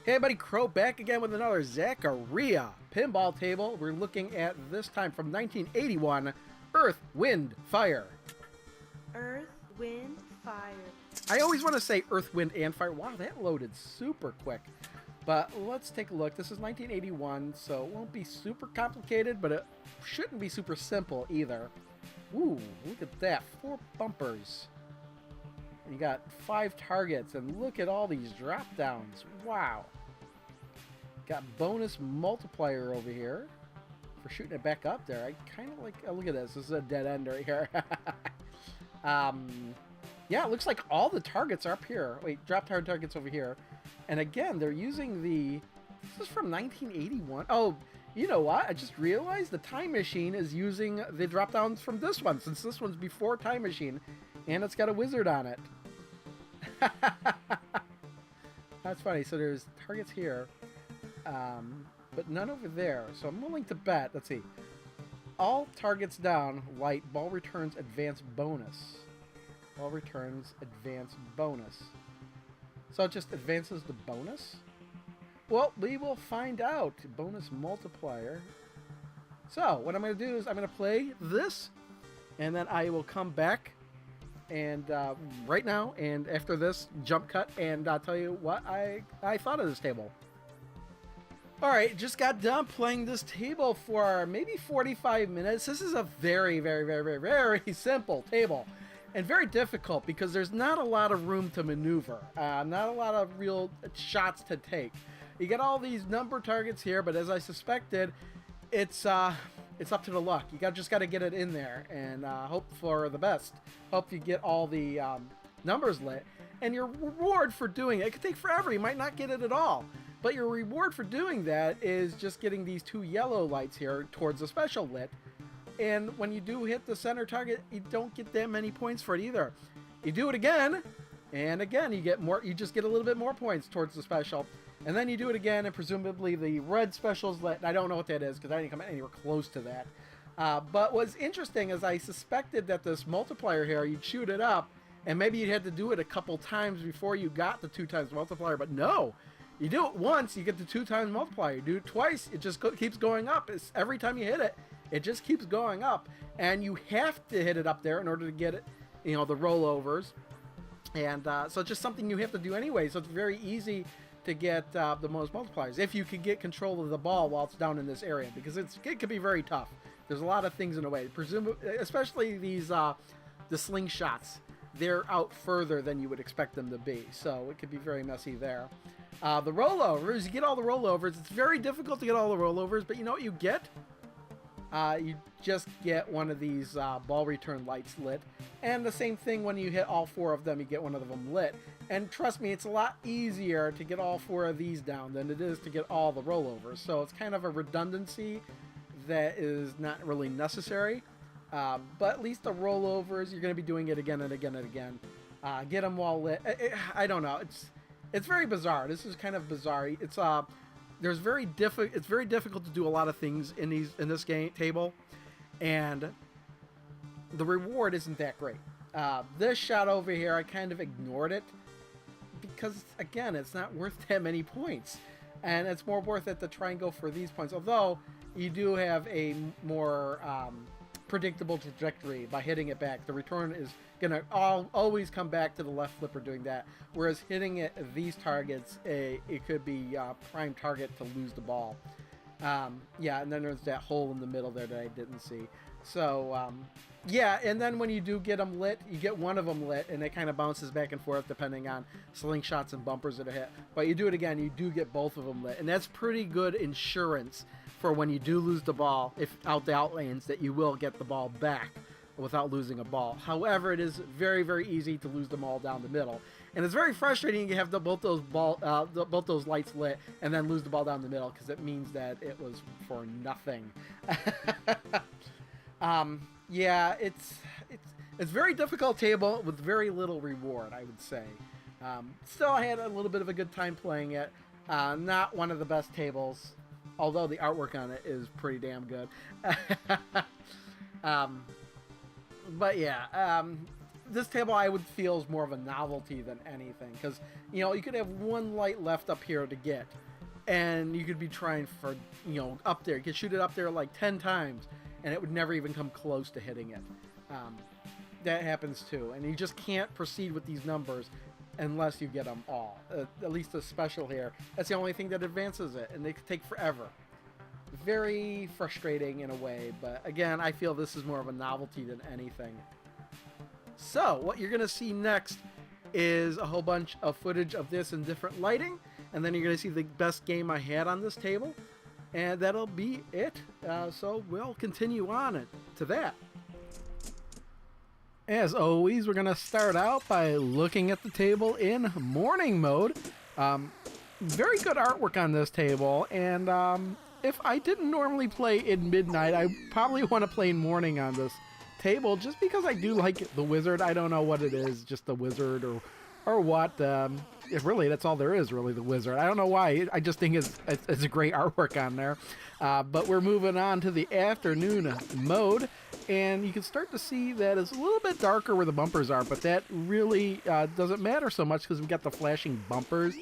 Hey everybody, Crow back again with another Zaccaria Pinball table. We're looking at, this time from 1981, Earth, Wind, Fire. Earth, Wind, Fire. I always want to say Earth, Wind, and Fire. Wow, that loaded super quick. But let's take a look. This is 1981, so it won't be super complicated, but it shouldn't be super simple either. Ooh, look at that. 4 bumpers. You got 5 targets, and look at all these drop downs. Wow. Got bonus multiplier over here for shooting it back up there. I kind of like, oh, look at this. This is a dead end right here. Yeah, it looks like all the targets are up here. Wait, drop down targets over here. And again, they're using this is from 1981. Oh, you know what? I just realized the Time Machine is using the drop downs from this one, since this one's before Time Machine, and it's got a wizard on it. That's funny. So there's targets here, but none over there. So I'm willing to bet. Let's see. All targets down, light, ball returns advance bonus. Ball returns advance bonus. So it just advances the bonus? Well, we will find out. Bonus multiplier. So what I'm going to do is I'm going to play this, and then I will come back and right now, and after this jump cut, and I'll tell you what I thought of this table. Alright, just got done playing this table for maybe 45 minutes. This is a very, very, very, very, very simple table. And very difficult because there's not a lot of room to maneuver. Not a lot of real shots to take. You get all these number targets here, but as I suspected, it's up to the luck. You just got to get it in there and hope for the best. Hope you get all the numbers lit. And your reward for doing it could take forever. You might not get it at all. But your reward for doing that is just getting these 2 yellow lights here towards the special lit. And when you do hit the center target, you don't get that many points for it either. You do it again, and again you get more. You just get a little bit more points towards the special. And then you do it again, and presumably the red specials lit. I don't know what that is because I didn't come anywhere close to that. But what's interesting is I suspected that this multiplier here, you'd shoot it up, and maybe you'd had to do it a couple times before you got the 2 times multiplier. But no, you do it once, you get the 2 times multiplier. You do it twice, it just keeps going up. It's every time you hit it, it just keeps going up, and you have to hit it up there in order to get it, you know, the rollovers. And so it's just something you have to do anyway. So it's very easy to get the most multipliers if you can get control of the ball while it's down in this area, because it can be very tough. There's a lot of things in the way, presumably, especially these the slingshots. They're out further than you would expect them to be, so it could be very messy there. The rollovers, you get all the rollovers. It's very difficult to get all the rollovers, but you know what you get? You just get one of these ball return lights lit, and the same thing when you hit all 4 of them, you get one of them lit. And trust me, it's a lot easier to get all 4 of these down than it is to get all the rollovers, so it's kind of a redundancy that is not really necessary. But at least the rollovers, you're going to be doing it again and again and again. Get them all lit. I don't know, it's very bizarre. This is kind of bizarre. It's very difficult to do a lot of things in this game table, and the reward isn't that great. This shot over here, I kind of ignored it because, again, it's not worth that many points, and it's more worth it to try and go for these points. Although you do have a more predictable trajectory by hitting it back. The return is gonna always come back to the left flipper doing that, whereas hitting it these targets, it could be prime target to lose the ball. Yeah, and then there's that hole in the middle there that I didn't see. So yeah, and then when you do get them lit, you get one of them lit, and it kind of bounces back and forth depending on slingshots and bumpers that are hit. But you do it again, you do get both of them lit, and that's pretty good insurance for when you do lose the ball, if out the outlanes, that you will get the ball back without losing a ball. However, it is very, very easy to lose them all down the middle, and it's very frustrating to have both those lights lit and then lose the ball down the middle, because it means that it was for nothing. Yeah, it's very difficult table with very little reward, I would say. Still, I had a little bit of a good time playing it. Not one of the best tables, although the artwork on it is pretty damn good. But yeah, this table I would feel is more of a novelty than anything, because you know you could have one light left up here to get, and you could be trying for up there. You could shoot it up there like 10 times, and it would never even come close to hitting it. That happens too, and you just can't proceed with these numbers unless you get them all. At least the special here. That's the only thing that advances it, and they could take forever. Very frustrating in a way, but again, I feel this is more of a novelty than anything. So, what you're going to see next is a whole bunch of footage of this in different lighting, and then you're going to see the best game I had on this table, and that'll be it. So, we'll continue on to that. As always, we're going to start out by looking at the table in morning mode. Very good artwork on this table, and if I didn't normally play in midnight, I probably want to play in morning on this table, just because I do like the wizard. I don't know what it is, just the wizard or what. If really, that's all there is, really, the wizard. I don't know why. I just think it's a great artwork on there. But we're moving on to the afternoon mode, and you can start to see that it's a little bit darker where the bumpers are, but that really doesn't matter so much because we've got the flashing bumpers.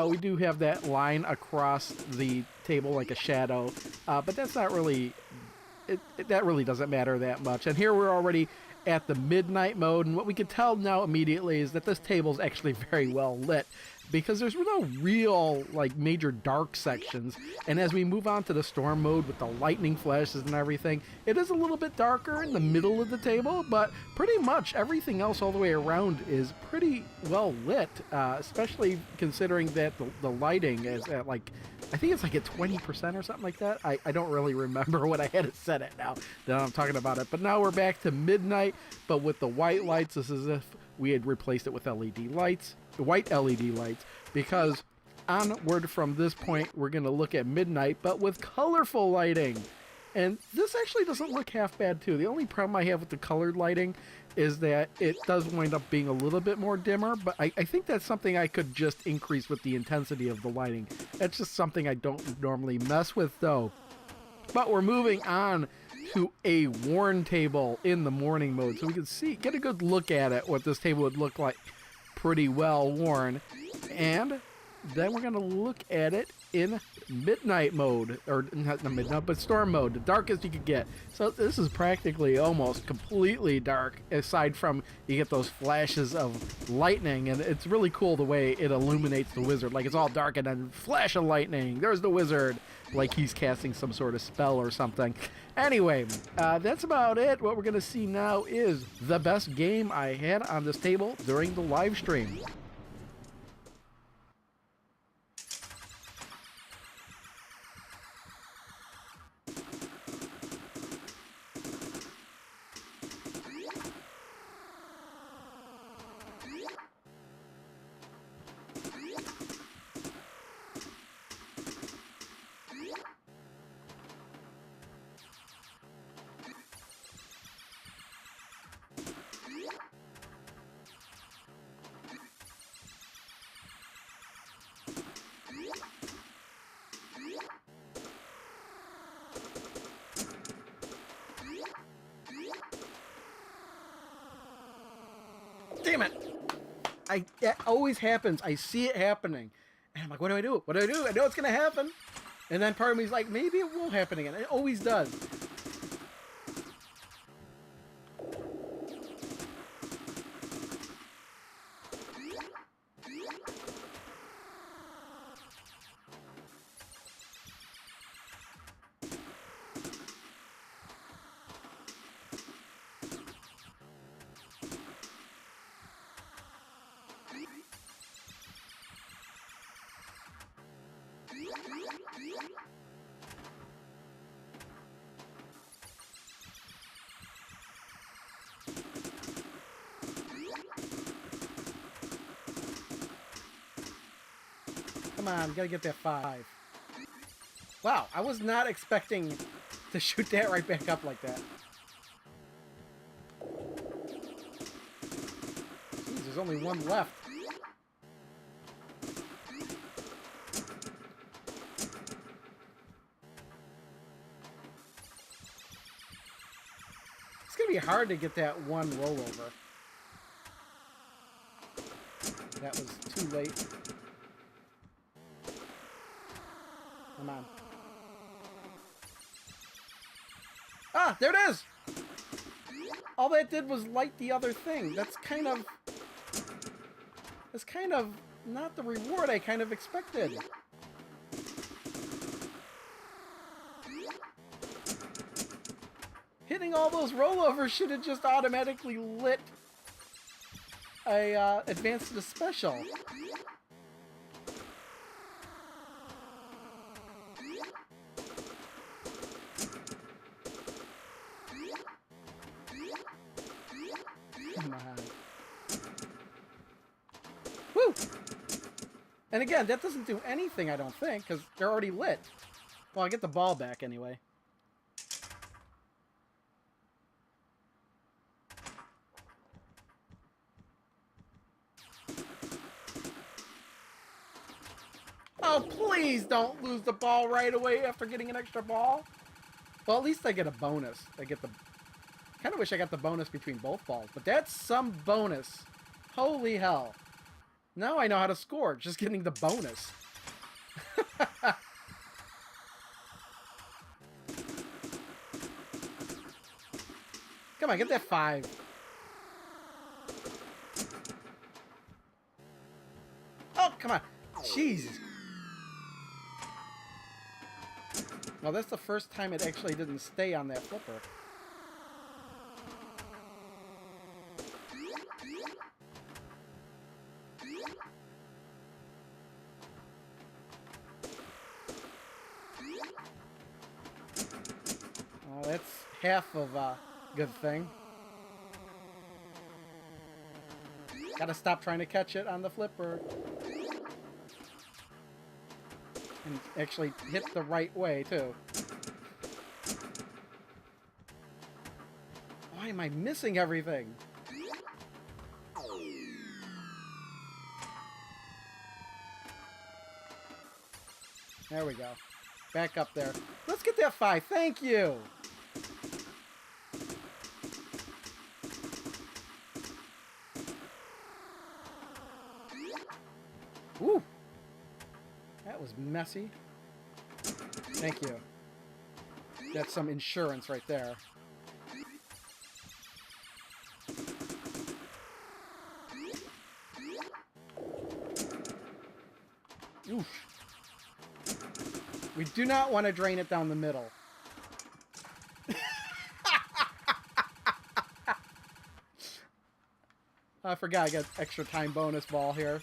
We do have that line across the table like a shadow, but that's not really... that really doesn't matter that much. And here we're already at the midnight mode, and what we can tell now immediately is that this table is actually very well lit, because there's no real like major dark sections. And as we move on to the storm mode with the lightning flashes and everything, it is a little bit darker in the middle of the table, but pretty much everything else all the way around is pretty well lit, especially considering that the lighting is at like, I think it's like at 20% or something like that. I don't really remember what I had it set at now that I'm talking about it. But now we're back to midnight, but with the white lights. This is as if we had replaced it with LED lights, white LED lights, because onward from this point, we're going to look at midnight, but with colorful lighting. And this actually doesn't look half bad too. The only problem I have with the colored lighting is that it does wind up being a little bit more dimmer, but I think that's something I could just increase with the intensity of the lighting. That's just something I don't normally mess with though. But we're moving on to a worn table in the morning mode, so we can get a good look at it, what this table would look like pretty well worn. And then we're going to look at it in midnight mode, or not midnight, but storm mode, the darkest you could get. So this is practically almost completely dark, aside from you get those flashes of lightning, and it's really cool the way it illuminates the wizard. Like it's all dark and then flash of lightning, there's the wizard, like he's casting some sort of spell or something. Anyway, that's about it. What we're going to see now is the best game I had on this table during the live stream. Damn it! That always happens. I see it happening. And I'm like, what do I do? What do I do? I know it's going to happen. And then part of me is like, maybe it won't happen again. It always does. Come on, gotta get that 5. Wow, I was not expecting to shoot that right back up like that. Jeez, there's only one left. It's gonna be hard to get that one rollover. That was too late. Come on. Ah, there it is! All that did was light the other thing. That's kind of not the reward I kind of expected. Hitting all those rollovers should have just automatically lit a advance to the special. Come on. Woo! And again, that doesn't do anything, I don't think, because they're already lit. Well, I get the ball back anyway. Oh, please don't lose the ball right away after getting an extra ball. Well, at least I get a bonus. I get the... Kind of wish I got the bonus between both balls, but that's some bonus. Holy hell. Now I know how to score, just getting the bonus. Come on, get that 5. Oh, come on. Jesus. Well, that's the first time it actually didn't stay on that flipper. Oh, that's half of a good thing. Gotta stop trying to catch it on the flipper. And actually hit the right way, too. Why am I missing everything? There we go. Back up there. Let's get that 5. Thank you! Woo! That was messy. Thank you. That's some insurance right there. Oof. We do not want to drain it down the middle. I forgot I got extra time bonus ball here.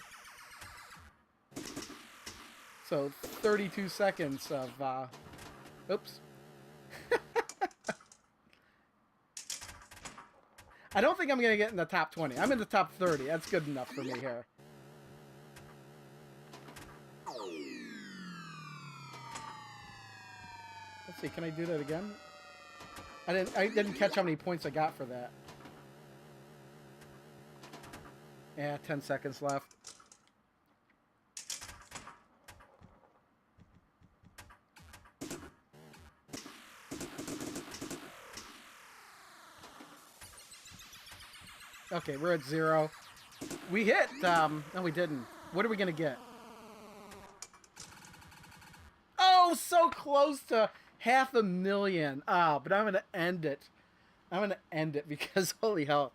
So 32 seconds of, oops. I don't think I'm going to get in the top 20. I'm in the top 30. That's good enough for me here. Let's see, can I do that again? I didn't catch how many points I got for that. Yeah, 10 seconds left. Okay, we're at 0. We hit, no we didn't. What are we gonna get? Oh, so close to 500,000. Oh, but I'm gonna end it. I'm gonna end it because holy hell.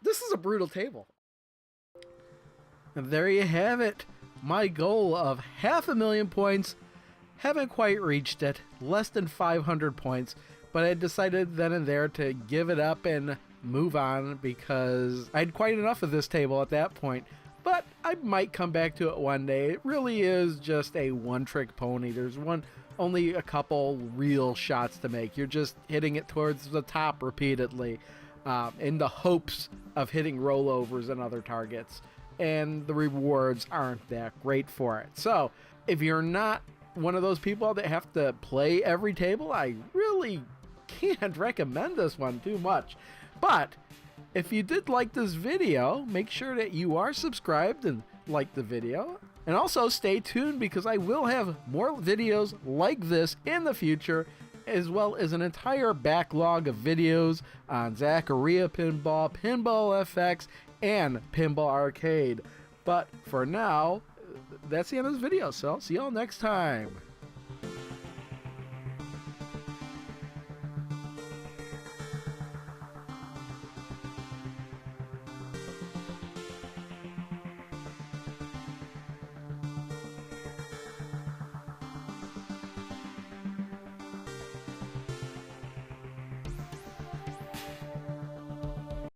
This is a brutal table. And there you have it. My goal of 500,000 points. Haven't quite reached it. Less than 500 points. But I decided then and there to give it up and move on because I had quite enough of this table at that point. But I might come back to it one day. It really is just a one-trick pony. There's only a couple real shots to make. You're just hitting it towards the top repeatedly in the hopes of hitting rollovers and other targets. And the rewards aren't that great for it. So if you're not one of those people that have to play every table, I really can't recommend this one too much. But if you did like this video, make sure that you are subscribed and like the video. And also stay tuned because I will have more videos like this in the future, as well as an entire backlog of videos on Zaccaria Pinball, Pinball FX, and Pinball Arcade. But for now, that's the end of this video. So see y'all next time.